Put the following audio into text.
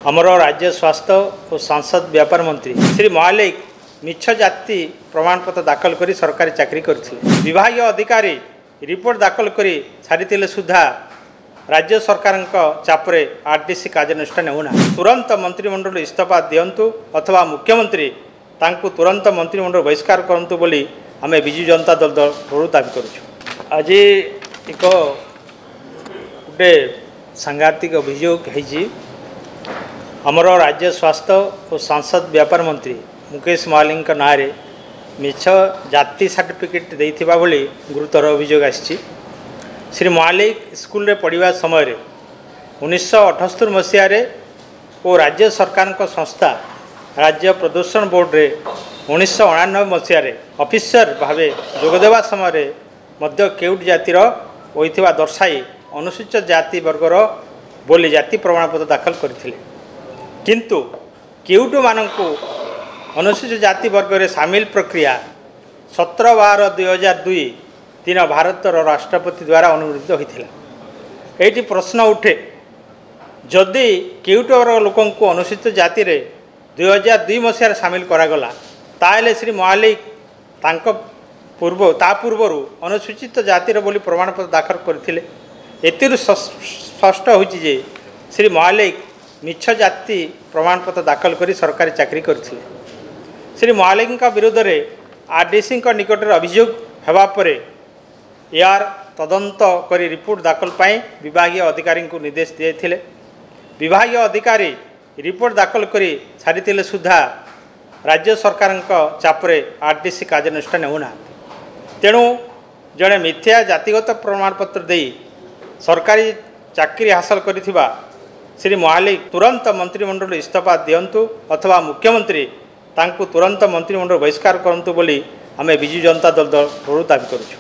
आमर राज्य स्वास्थ्य और सांसद व्यापार मंत्री श्री महालिक मिछ जाति प्रमाणपत्र दाखल कर सरकारी चाकरी करते विभाग अधिकारी रिपोर्ट दाखल कर सारी सुधा राज्य सरकार चापरे आरडीसी कार्यानुष्ठान होना तुरंत मंत्रिमंडल इस्तीफा दिंतु अथवा मुख्यमंत्री तांकु तुरंत मंत्रिमंडल बहिष्कार करंतु बोली आमे बिजु जनता दल दल दाबी करुछु। आज एक गोटे सांघातिक अभियोग है आमर राज्य स्वास्थ्य और सांसद व्यापार मंत्री मुकेश महालिक ना मिछ जाति सर्टिफिकेट देइथिबा बोली गुरुतर अभियोग आछि। श्री महालिक स्कूल रे पढ़िबा समय 1978 मसीह और राज्य सरकार संस्था राज्य प्रदूषण बोर्ड रे 1999 मसीह ऑफिसर भावे जोगदेवा समय मध्य केउट जातिर होइथिबा दर्शाई अनुसूचित जाति वर्गर बोली जाति प्रमाणपत्र दाखल करथिले किंतु केउट मानकु अनुसूचित जाति वर्ग रे सामिल प्रक्रिया 17/12/2002 दिन भारतर राष्ट्रपति द्वारा अनुमोदित होता। ये प्रश्न उठे जदि केउट वर्ग लोक अनुसूचित जाति रे 2002 मसीह सामिल करागला ताले श्री महालिक पूर्वर अनुसूचित जातिर बोली प्रमाणपत्र दाखल करथिले। एतिरु स्पष्ट होछि जे श्री महालिक मिछ जाति प्रमाणपत्र दाखल कर सरकारी चाकरी करथिले। श्री महालिक विरोध में आरडीसी निकट अभियोग हेबा परे यार तदंत करी रिपोर्ट दाखल पाई विभागीय अधिकारी को निर्देश दिए। विभागीय अधिकारी रिपोर्ट दाखल करी सारी सुधा राज्य सरकार चापरे आरडीसी कार्यानुष्ठान होना तेणु जड़े मिथ्या जातिगत प्रमाणपत्र दे सरकारी चाकरी हासिल करिथिबा श्री महालिक तुरंत मंत्रिमंडल इस्तीफा दिंतु अथवा मुख्यमंत्री तांकु तुरंत मंत्रिमंडल बहिष्कार करंतु बोली आमे बिजु जनता दल दाबी करुछु।